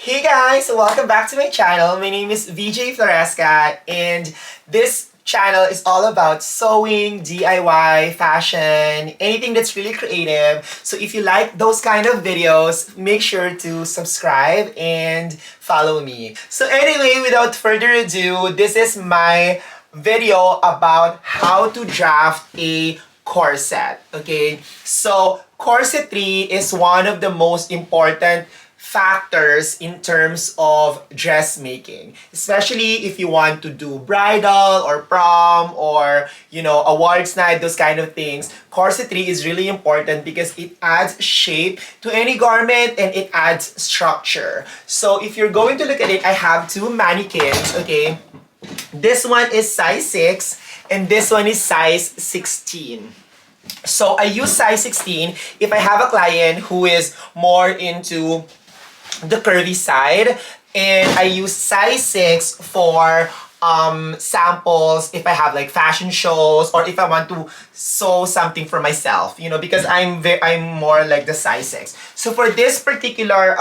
Hey guys, welcome back to my channel. My name is VJ Floresca and this channel is all about sewing, DIY, fashion, anything that's really creative. So if you like those kind of videos, make sure to subscribe and follow me. So anyway, without further ado, this is my video about how to draft a corset. Okay, so corsetry is one of the most important factors in terms of dressmaking, especially if you want to do bridal or prom or awards night, those kind of things. Corsetry is really important because it adds shape to any garment and it adds structure. So if you're going to look at it, I have two mannequins. Okay, this one is size 6 and this one is size 16. So I use size 16 if I have a client who is more into the curvy side, and I use size 6 for samples if I have like fashion shows or if I want to sew something for myself, because I'm more like the size 6. So for this particular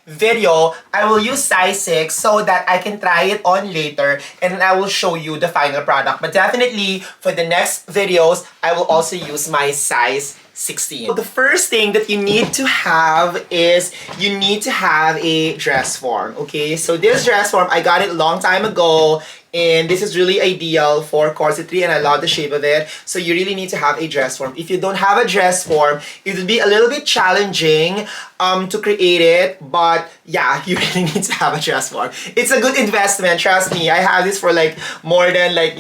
video, I will use size 6 so that I can try it on later and then I will show you the final product. But definitely for the next videos, I will also use my size 16. So the first thing that you need to have is you need to have a dress form. Okay, so this dress form, I got it a long time ago and this is really ideal for corsetry and I love the shape of it. So you really need to have a dress form. If you don't have a dress form, it will be a little bit challenging to create it, but yeah, you really need to have a dress form. It's a good investment, trust me. I have this for like more than like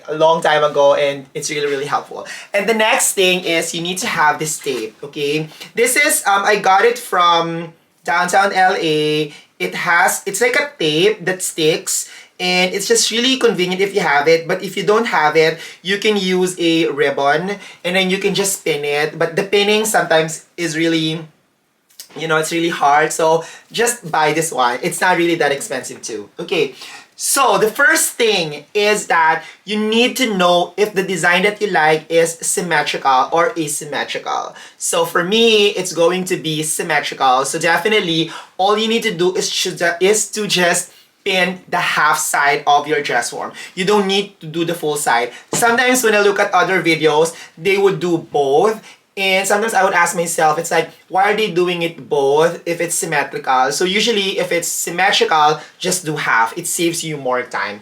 a long time ago and it's really helpful. And the next thing is you need to have this tape. Okay, this is I got it from downtown LA. It's like a tape that sticks and it's just really convenient if you have it, but if you don't have it, you can use a ribbon and then you can just pin it, but the pinning sometimes is really it's really hard, so just buy this one. It's not really that expensive too. Okay, so the first thing is that you need to know if the design that you like is symmetrical or asymmetrical. So for me, it's going to be symmetrical. So definitely, all you need to do is to just pin the half side of your dress form. You don't need to do the full side. Sometimes when I look at other videos, they would do both. And sometimes I would ask myself, it's like, why are they doing it both if it's symmetrical? So usually if it's symmetrical, just do half. It saves you more time.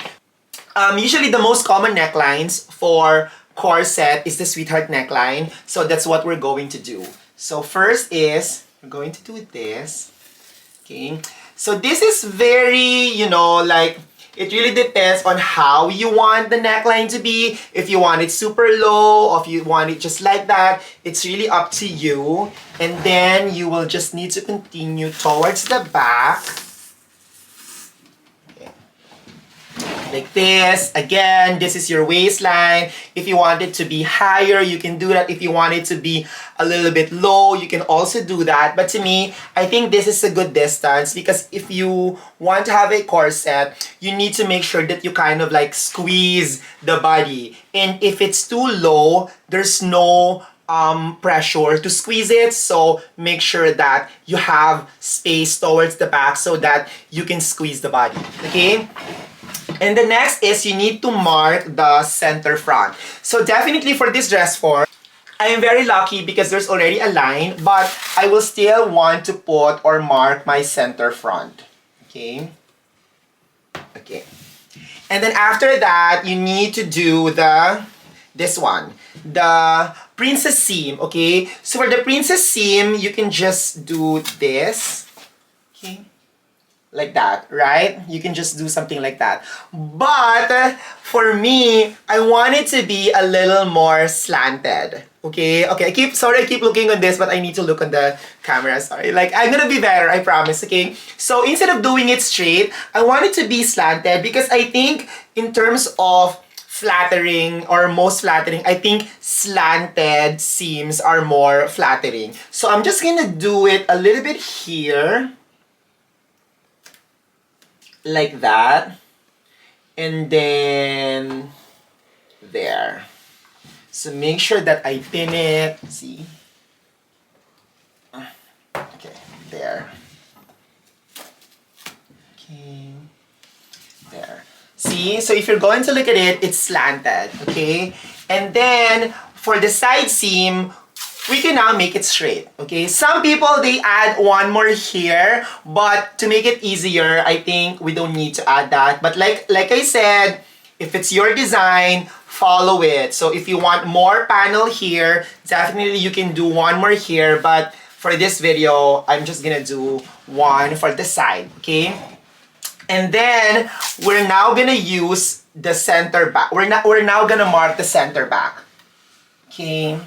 Usually the most common necklines for corset is the sweetheart neckline. So that's what we're going to do. So first is, we're going to do this. Okay. So this is very, it really depends on how you want the neckline to be. If you want it super low or if you want it just like that, it's really up to you. And then you will just need to continue towards the back. Like this. Again, this is your waistline. If you want it to be higher, you can do that. If you want it to be a little bit low, you can also do that. But to me, I think this is a good distance because if you want to have a corset, you need to make sure that you kind of like squeeze the body. And if it's too low, there's no pressure to squeeze it. So make sure that you have space towards the back so that you can squeeze the body. Okay? And the next is you need to mark the center front. So definitely for this dress form, I am very lucky because there's already a line, but I will still want to put or mark my center front. Okay? Okay. And then after that, you need to do this one, the princess seam. Okay? So for the princess seam, you can just do this. Okay? Like that, right? You can just do something like that. But for me, I want it to be a little more slanted. Okay? Okay, I keep looking on this, but I need to look on the camera, sorry. Like, I'm gonna be better, I promise, okay? So instead of doing it straight, I want it to be slanted because I think in terms of flattering or most flattering, I think slanted seams are more flattering. So I'm just gonna do it a little bit here. Like that, and then there. So make sure that I pin it. See? Okay, there. Okay. There. See? So if you're going to look at it, it's slanted. Okay? And then, for the side seam, we can now make it straight. Okay? Some people, they add one more here, but to make it easier, I think we don't need to add that. But like I said, if it's your design, follow it. So if you want more panel here, definitely you can do one more here. But for this video, I'm just gonna do one for the side. Okay? And then we're now gonna use the center back. We're now gonna mark the center back. Okay.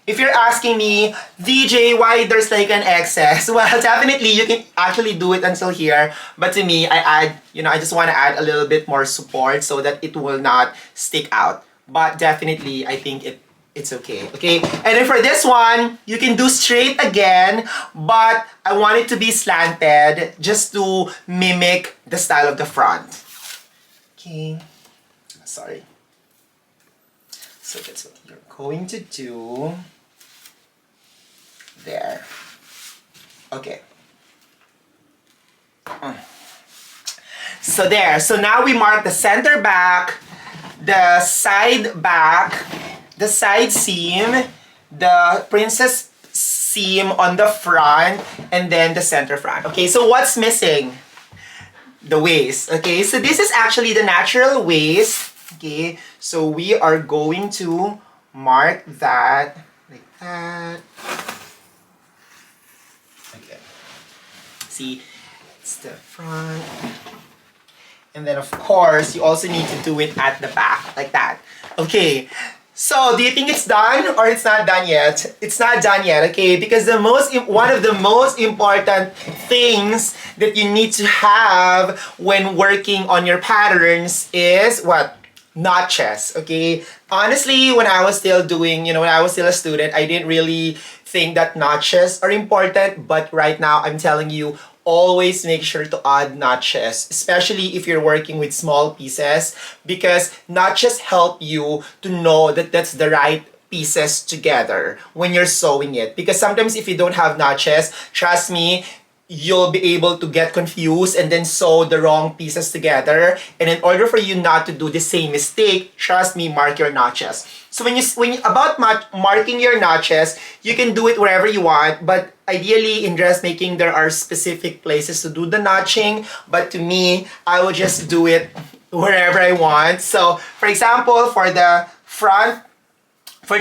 If you're asking me, VJ, why there's like an excess? Well, definitely you can actually do it until here. But to me, I just want to add a little bit more support so that it will not stick out. But definitely, I think it's okay. Okay. And then for this one, you can do straight again, but I want it to be slanted just to mimic the style of the front. Okay. Sorry. So that's what you're going to do. There. Okay. So there. So now we mark the center back, the side back, the side seam, the princess seam on the front, and then the center front. Okay, so what's missing? The waist. Okay, so this is actually the natural waist. Okay, so we are going to mark that like that. Okay. See, it's the front. And then of course, you also need to do it at the back, like that. Okay, so do you think it's done or it's not done yet? It's not done yet, okay? Because one of the most important things that you need to have when working on your patterns is what? Notches, okay? Honestly, when I was still doing, when I was still a student, I didn't really think that notches are important, but right now I'm telling you, always make sure to add notches, especially if you're working with small pieces, because notches help you to know that that's the right pieces together when you're sewing it. Because sometimes if you don't have notches, trust me, you'll be able to get confused and then sew the wrong pieces together. And in order for you not to do the same mistake, trust me, mark your notches. So marking your notches, you can do it wherever you want, but ideally in dressmaking, there are specific places to do the notching. But to me, I will just do it wherever I want. So for example, for the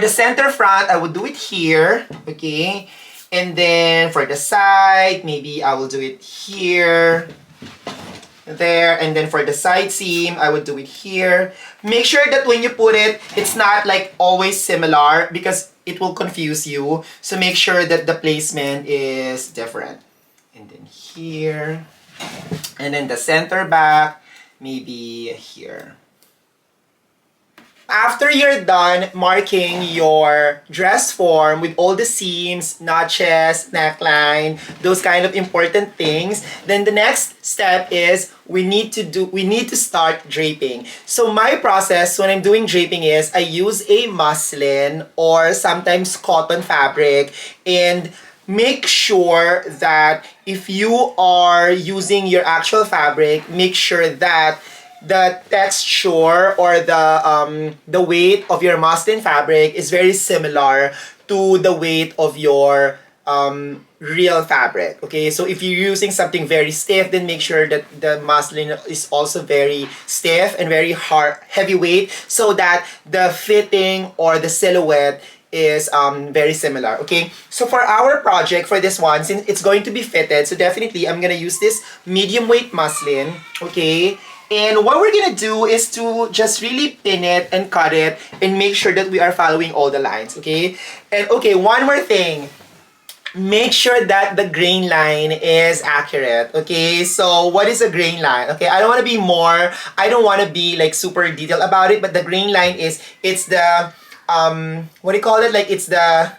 center front, I would do it here, okay? And then for the side, maybe I will do it here, there, and then for the side seam, I would do it here. Make sure that when you put it, it's not like always similar because it will confuse you. So make sure that the placement is different. And then here, and then the center back, maybe here. After you're done marking your dress form with all the seams, notches, neckline, those kind of important things, then the next step is we need to start draping. So my process when I'm doing draping is I use a muslin or sometimes cotton fabric, and make sure that if you are using your actual fabric, make sure that the texture or the weight of your muslin fabric is very similar to the weight of your real fabric. Okay, so if you're using something very stiff, then make sure that the muslin is also very stiff and very heavyweight, so that the fitting or the silhouette is very similar. Okay, so for our project, for this one, since it's going to be fitted, so definitely I'm gonna use this medium weight muslin. Okay, and what we're gonna do is to just really pin it and cut it and make sure that we are following all the lines. Okay, and okay, one more thing, make sure that the grain line is accurate. Okay, so what is a grain line? Okay, I don't want to be like super detailed about it, but the grain line it's the what do you call it, like it's the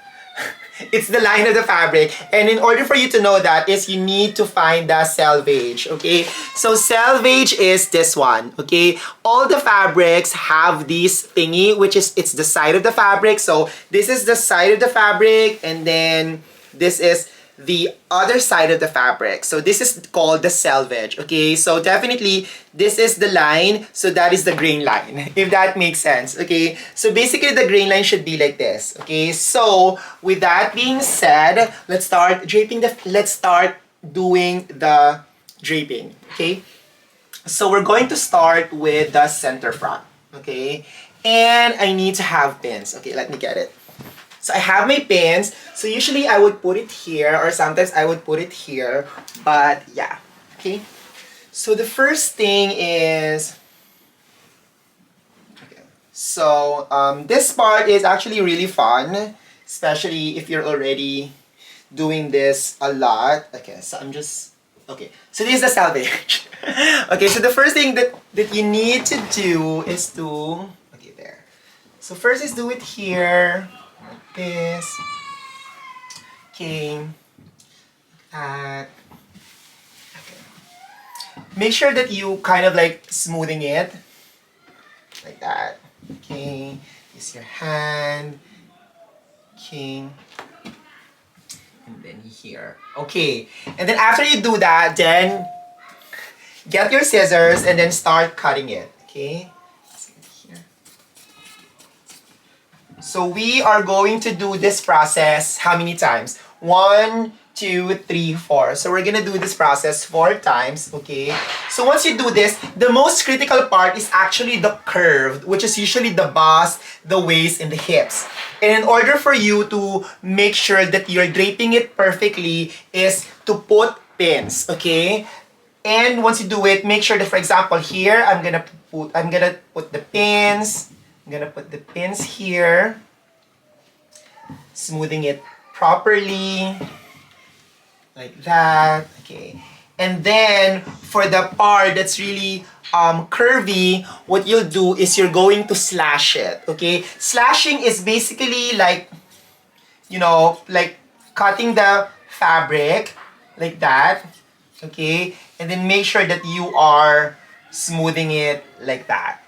it's the line of the fabric. And in order for you to know that is you need to find the selvage. Okay, so selvage is this one. Okay, all the fabrics have this thingy, which is it's the side of the fabric. So this is the side of the fabric, and then this is the other side of the fabric. So this is called the selvage, okay? So definitely, this is the line, so that is the grain line, if that makes sense, okay? So basically, the grain line should be like this, okay? So with that being said, let's start doing the draping, okay? So we're going to start with the center front, okay? And I need to have pins. Okay, let me get it. So I have my pins. So usually I would put it here, or sometimes I would put it here. But yeah, okay? So the first thing is... Okay. So this part is actually really fun, especially if you're already doing this a lot. Okay, so I'm just... Okay, so this is the salvage. Okay, so the first thing that you need to do is to... Okay, there. So first is do it here, like this. Okay, that. Okay. Make sure that you kind of like smoothing it, like that. Okay, use your hand. Okay. And then here. Okay. And then after you do that, then get your scissors and then start cutting it. Okay? So we are going to do this process how many times? 1, 2, 3, 4. So we're gonna do this process 4 times, okay? So once you do this, the most critical part is actually the curve, which is usually the bust, the waist, and the hips. And in order for you to make sure that you're draping it perfectly is to put pins, okay? And once you do it, make sure that, for example, here, I'm gonna put the pins. I'm gonna put the pins here, smoothing it properly, like that, okay. And then, for the part that's really curvy, what you'll do is you're going to slash it, okay? Slashing is basically like, you know, like cutting the fabric, like that, okay? And then make sure that you are smoothing it like that.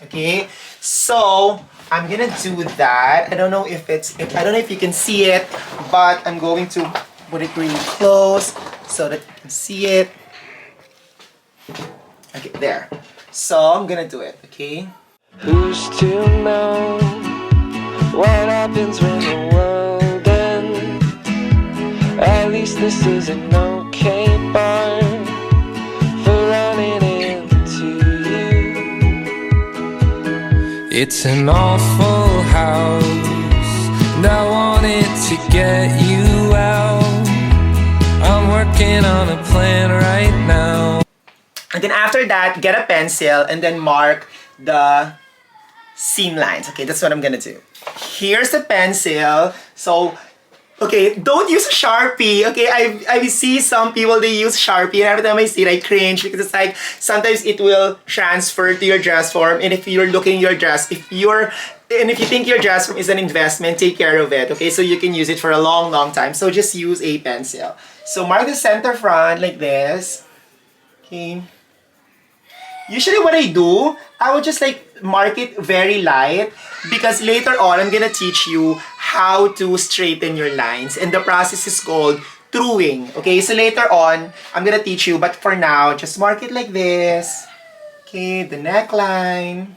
Okay, so I'm gonna do that. I don't know if I don't know if you can see it, but I'm going to put it really close so that you can see it. Okay, there. So I'm gonna do it. Okay. Who's to know what happens when the world ends? At least this is an okay bar for running into you. It's an awful house, and I wanted to get you out. I'm working on a plan right now. And then after that, get a pencil and then mark the seam lines. Okay, that's what I'm gonna do. Here's the pencil. So, okay, don't use a Sharpie. Okay, I see some people, they use Sharpie, and every time I see it, I cringe because it's like sometimes it will transfer to your dress form. And if you're looking your dress, if you think your dress form is an investment, take care of it. Okay, so you can use it for a long, long time. So just use a pencil. So mark the center front like this. Okay. Usually what I do, I would just like mark it very light because later on I'm gonna teach you how to straighten your lines, and the process is called truing. Okay, so later on I'm gonna teach you, but for now just mark it like this. Okay, the neckline.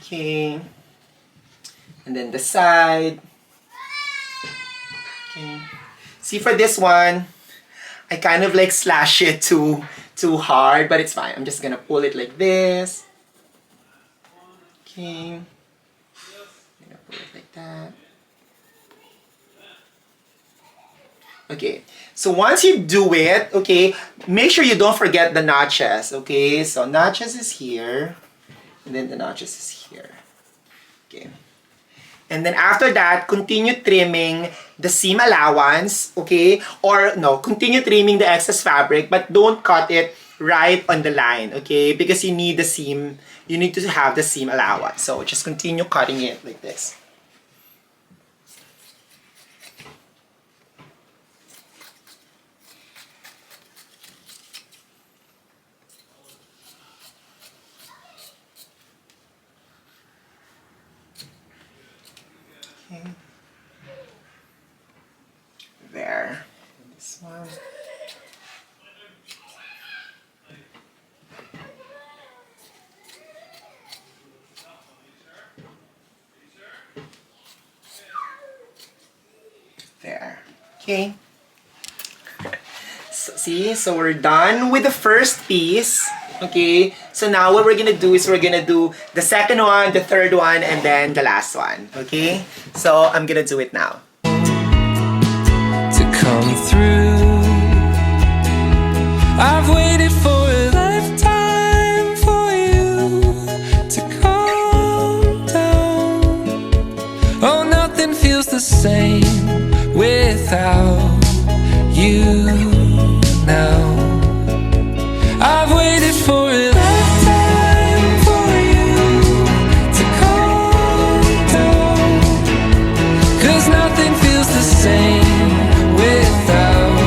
Okay, and then the side. Okay, see, for this one I kind of like slash it too hard, but it's fine. I'm just gonna pull it like this. Okay. I'm gonna pull it like that. Okay. So once you do it, okay, make sure you don't forget the notches. Okay. So notches is here, and then the notches is here. Okay. And then after that, continue trimming the seam allowance, okay? Or no, continue trimming the excess fabric, but don't cut it right on the line, okay? Because you need the seam, you need to have the seam allowance. So just continue cutting it like this. Okay. Okay. So, see, so we're done with the first piece. Okay, so now what we're gonna do is we're gonna do the second one, the third one, and then the last one. Okay, so I'm gonna do it now. To come through, I've waited for a lifetime for you to calm down. Oh, nothing feels the same without you now. I've waited for a lifetime for you to calm down, 'cause nothing feels the same without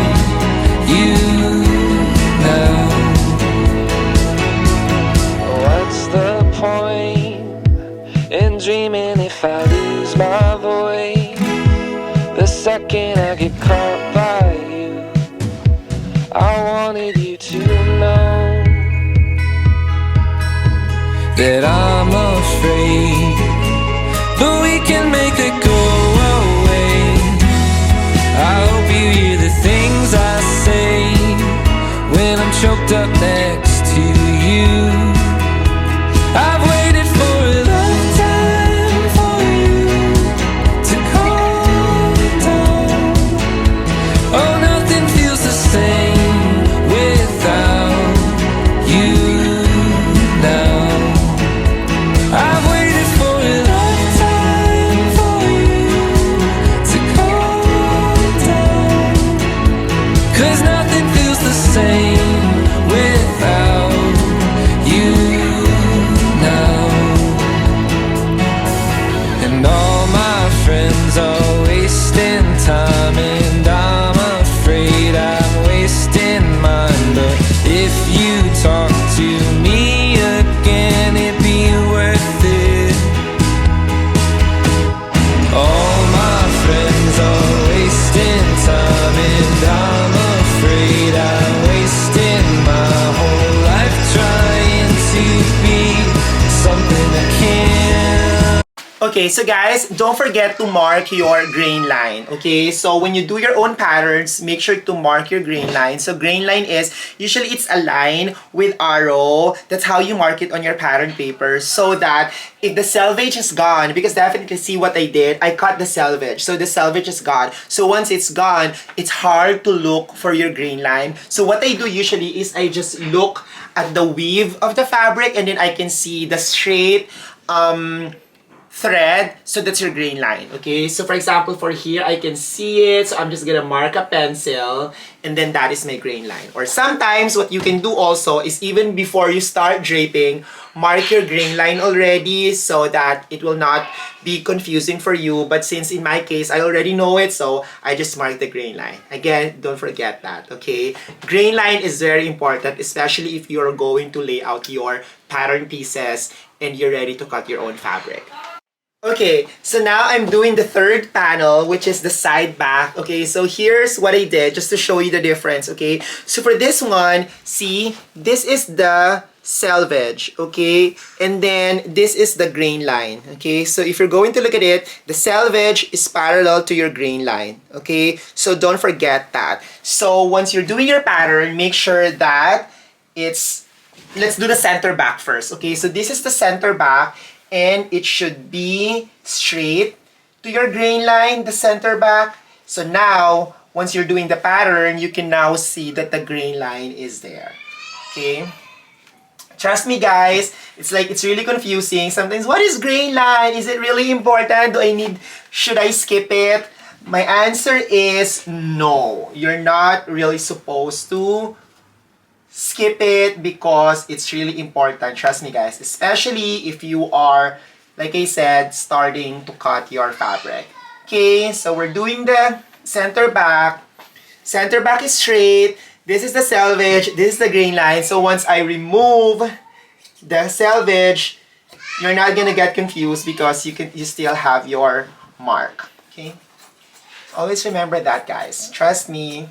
you now. What's the point in dreaming if I lose my voice? The second I get caught by you, I wanted you to know that I'm afraid, but we can make it go away. I hope you hear the things I say when I'm choked up next to you. I've waited for a lifetime for you to calm down. Oh, nothing feels the same without you now. I've waited for a lifetime for you to calm down, 'cause nothing feels the same without you now. And all my friends are wasting time, and I'm afraid I'm wasting mine. But if you talk to me again, it'd be worth it. All my friends are wasting time, and I'm afraid I'm wasting my whole life trying to be something I can't. Okay, so guys, don't forget to mark your grain line. Okay, so when you do your own patterns, make sure to mark your grain line. So grain line is, usually it's a line with arrow. That's how you mark it on your pattern paper, so that if the selvage is gone, because definitely see what I did, I cut the selvage. So the selvage is gone. So once it's gone, it's hard to look for your grain line. So what I do usually is I just look at the weave of the fabric, and then I can see the straight thread, so that's your grain line. Okay, so for example, for here I can see it, so I'm just gonna mark a pencil, and then that is my grain line. Or sometimes what you can do also is, even before you start draping, mark your grain line already, so that it will not be confusing for you. But since in my case I already know it, so I just mark the grain line. Again, don't forget that. Okay, grain line is very important, especially if you're going to lay out your pattern pieces and you're ready to cut your own fabric. Okay, so now I'm doing the third panel, which is the side back. Okay, so here's what I did just to show you the difference. Okay, so for this one, see, this is the selvage. Okay, and then this is the grain line. Okay, so if you're going to look at it, the selvage is parallel to your grain line. Okay, so don't forget that. So once you're doing your pattern, make sure that it's, let's do the center back first. Okay, so this is the center back, and it should be straight to your grain line, the center back. So now, once you're doing the pattern, you can now see that the grain line is there. Okay? Trust me guys, it's like, it's really confusing. Sometimes, what is grain line? Is it really important? Should I skip it? My answer is no. You're not really supposed to skip it, because it's really important. Trust me guys, especially if you are, like I said, starting to cut your fabric. Okay, so we're doing the center back. Center back is straight. This is the selvage, this is the grain line. So once I remove the selvage, you're not gonna get confused, because you still have your mark. Okay, always remember that guys, trust me.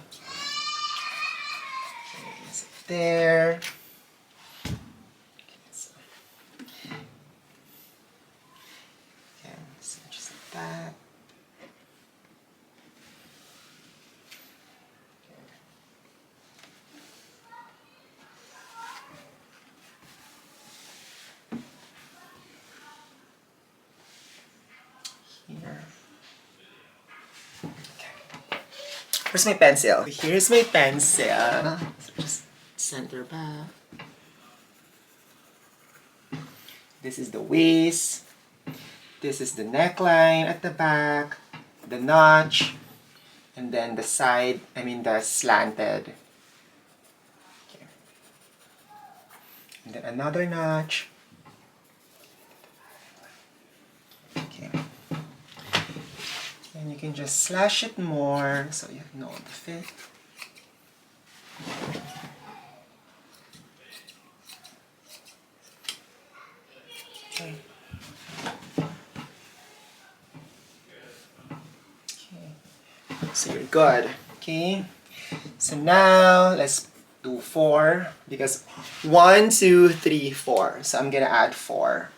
There. Okay, so just like that. Where's my pencil? Here's my pencil. So just center back. This is the waist. This is the neckline at the back. The notch. And then the side, the slanted. Okay. And then another notch. Okay. And you can just slash it more so you know the fit. Okay. So you're good. Okay. So now let's do 4 because 1, 2, 3, 4. So I'm gonna add 4.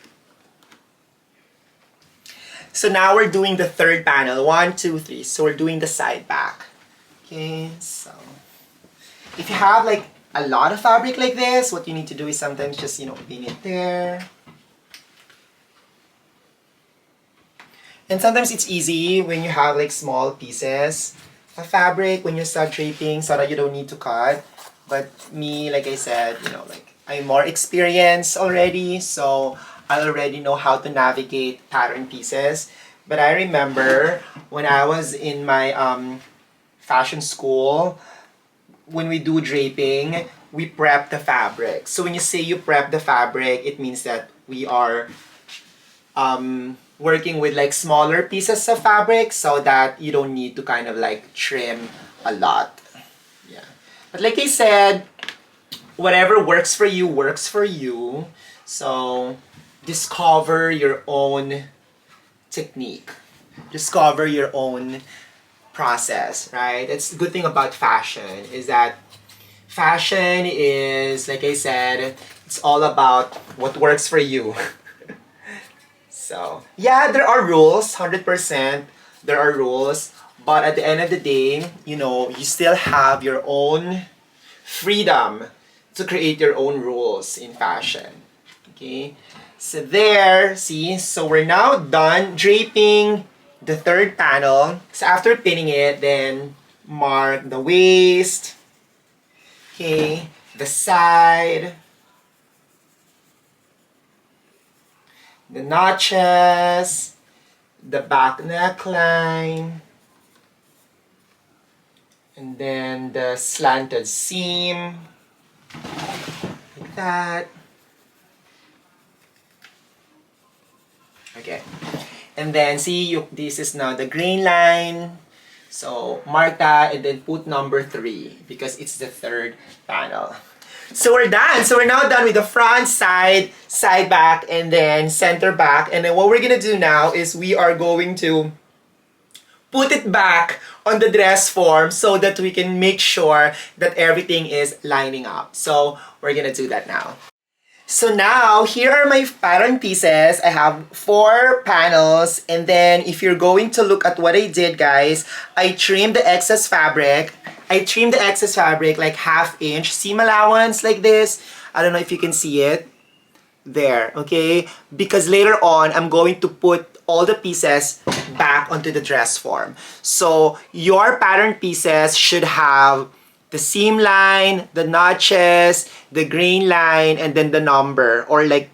So now we're doing the third panel. 1, 2, 3. So we're doing the side back. Okay. So if you have like a lot of fabric like this, what you need to do is sometimes just pin it there. And sometimes it's easy when you have like small pieces of fabric when you start draping so that you don't need to cut. But me, like I said, I'm more experienced already, so I already know how to navigate pattern pieces. But I remember when I was in my fashion school, when we do draping, we prep the fabric. So when you say you prep the fabric, it means that we are working with like smaller pieces of fabric so that you don't need to kind of like trim a lot. Yeah. But like I said, whatever works for you works for you. So discover your own technique. Discover your own process, right? That's the good thing about fashion is that fashion is, like I said, it's all about what works for you. So, yeah, there are rules, 100%. There are rules. But at the end of the day, you still have your own freedom to create your own rules in fashion. Okay? So there, see? So we're now done draping the third panel. So after pinning it, then mark the waist. Okay? The side. The notches, the back neckline, and then the slanted seam, like that. Okay, and then see, this is now the grain line. So mark that and then put number 3 because it's the third panel. So we're done. So we're now done with the front, side, side back, and then center back. And then what we're gonna do now is we are going to put it back on the dress form so that we can make sure that everything is lining up. So we're gonna do that now. So now, here are my pattern pieces. I have 4 panels. And then if you're going to look at what I did, guys, I trimmed the excess fabric. I trimmed the excess fabric like 1/2 inch seam allowance like this. I don't know if you can see it. There, okay? Because later on, I'm going to put all the pieces back onto the dress form. So your pattern pieces should have the seam line, the notches, the grain line, and then the number. Or like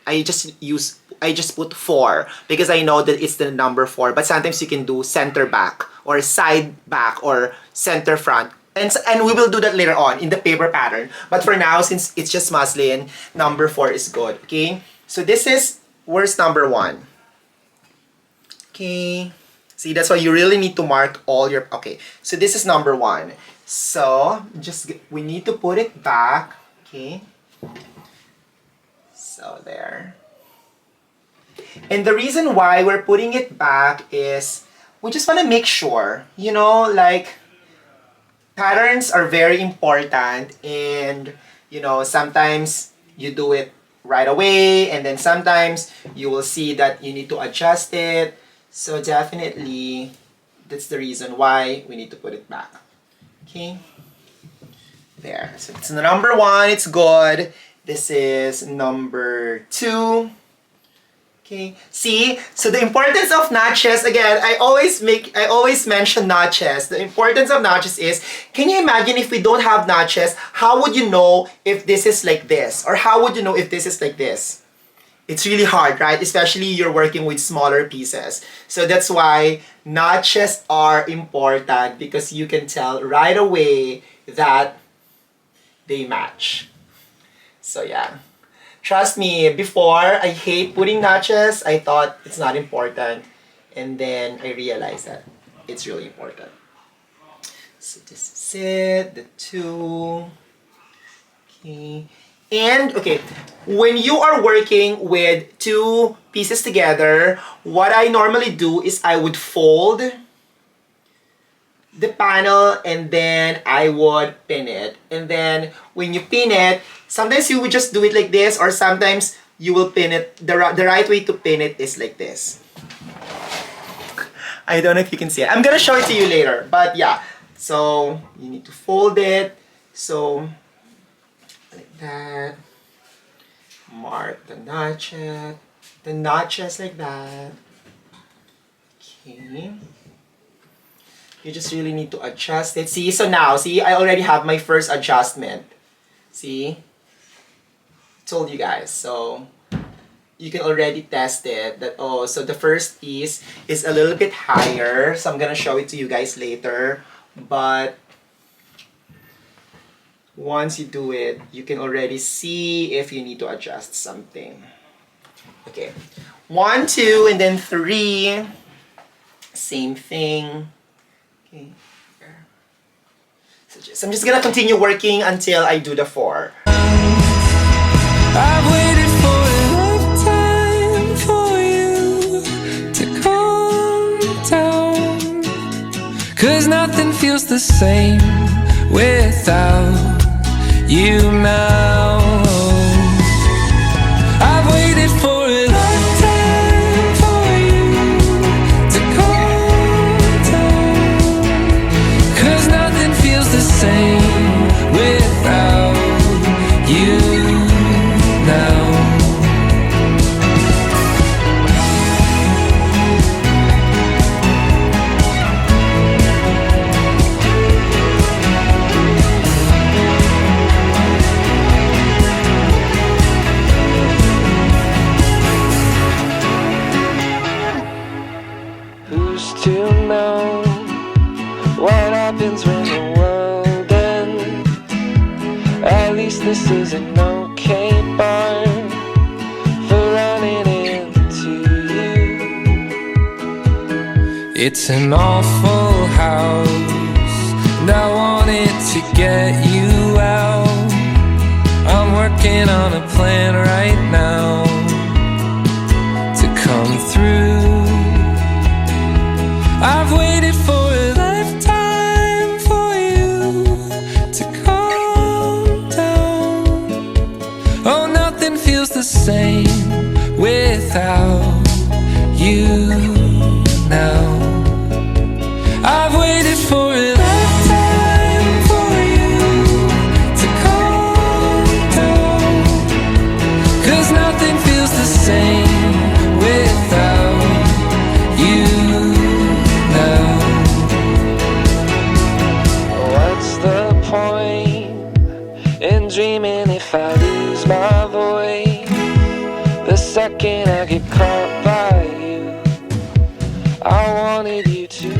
I just put 4 because I know that it's the number 4. But sometimes you can do center back or side back or center front. And we will do that later on in the paper pattern. But for now, since it's just muslin, number 4 is good. Okay? So this is, where's number 1? Okay. See, that's why you really need to mark all your, okay. So this is number 1. So, we need to put it back. Okay. So there. And the reason why we're putting it back is we just want to make sure, patterns are very important, and sometimes you do it right away, and then sometimes you will see that you need to adjust it. So definitely that's the reason why we need to put it back. Okay, there. So it's the number 1, it's good. This is number 2. Okay, see? So the importance of notches, again, I always mention notches. The importance of notches is, can you imagine if we don't have notches, how would you know if this is like this? Or how would you know if this is like this? It's really hard, right? Especially you're working with smaller pieces. So that's why notches are important, because you can tell right away that they match. So yeah. Trust me, before I hate putting notches, I thought it's not important. And then I realized that it's really important. So this is it, the two. Okay. And, okay, when you are working with two pieces together, what I normally do is I would fold the panel and then I would pin it. And then when you pin it, sometimes you would just do it like this, or sometimes you will pin it. The right way to pin it is like this. I don't know if you can see it. I'm gonna show it to you later, but yeah. So you need to fold it. So like that. Mark the notches like that. Okay. You just really need to adjust it. See, so now, see, I already have my first adjustment. See? Told you guys. So you can already test it that, oh, so the first piece is a little bit higher. So I'm gonna show it to you guys later. But once you do it, you can already see if you need to adjust something. Okay. 1, 2, and then 3. Same thing. Okay. So I'm just gonna continue working until I do the 4. I've waited for a lifetime for you to calm down, 'cause nothing feels the same without you now. I've waited for a lifetime for you to calm down, 'cause nothing feels the same without you now. Who's to know what happens when the world ends? At least this is an okay bar for running into you. It's an awful house, and I wanted to get you out. I'm working on a plan right now to come through. I've waited for a lifetime for you to calm down. Oh, nothing feels the same without you now. I've waited for a lifetime for you to calm down, 'cause nothing feels the same without you now. What's the point in dreaming if I lose my voice? The second I get caught by you, I wanted you to.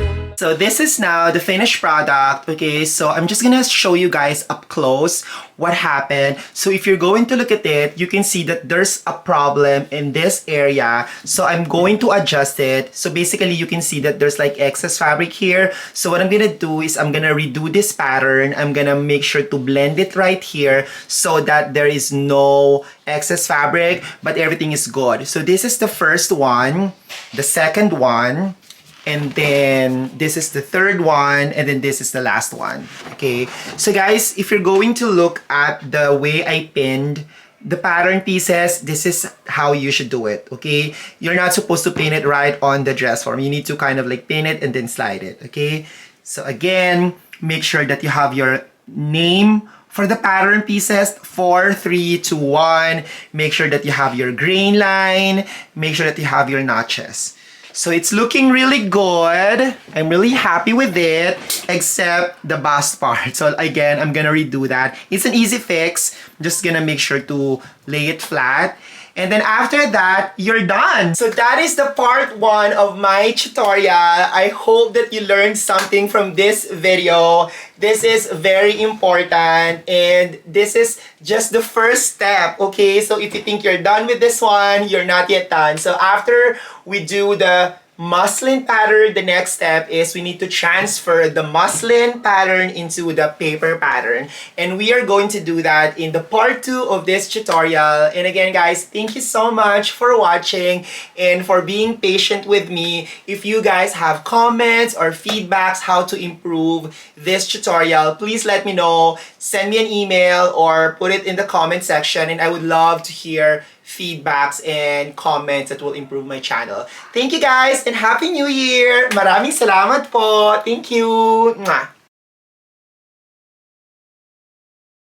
So this is now the finished product. Okay, so I'm just gonna show you guys up close what happened. So if you're going to look at it, you can see that there's a problem in this area. So I'm going to adjust it. So basically you can see that there's like excess fabric here. So what I'm gonna do is I'm gonna redo this pattern. I'm gonna make sure to blend it right here so that there is no excess fabric, but everything is good. So this is the first one, the second one, and then this is the third one, and then this is the last one. Okay, so guys, if you're going to look at the way I pinned the pattern pieces, this is how you should do it. Okay, you're not supposed to pin it right on the dress form. You need to kind of like pin it and then slide it. Okay, so again, make sure that you have your name For the pattern pieces, 4, 3, 2, 1, make sure that you have your grain line, make sure that you have your notches. So it's looking really good. I'm really happy with it, except the bust part. So again, I'm gonna redo that. It's an easy fix. I'm just gonna make sure to lay it flat. And then after that, you're done. So that is the part 1 of my tutorial. I hope that you learned something from this video. This is very important and this is just the first step, okay? So if you think you're done with this one, you're not yet done. So after we do the muslin pattern, the next step is we need to transfer the muslin pattern into the paper pattern. And we are going to do that in the part 2 of this tutorial. And again, guys, thank you so much for watching and for being patient with me. If you guys have comments or feedbacks how to improve this tutorial, please let me know. Send me an email or put it in the comment section and I would love to hear feedbacks and comments that will improve my channel. Thank you guys and Happy New Year! Maraming salamat po! Thank you! Mwah!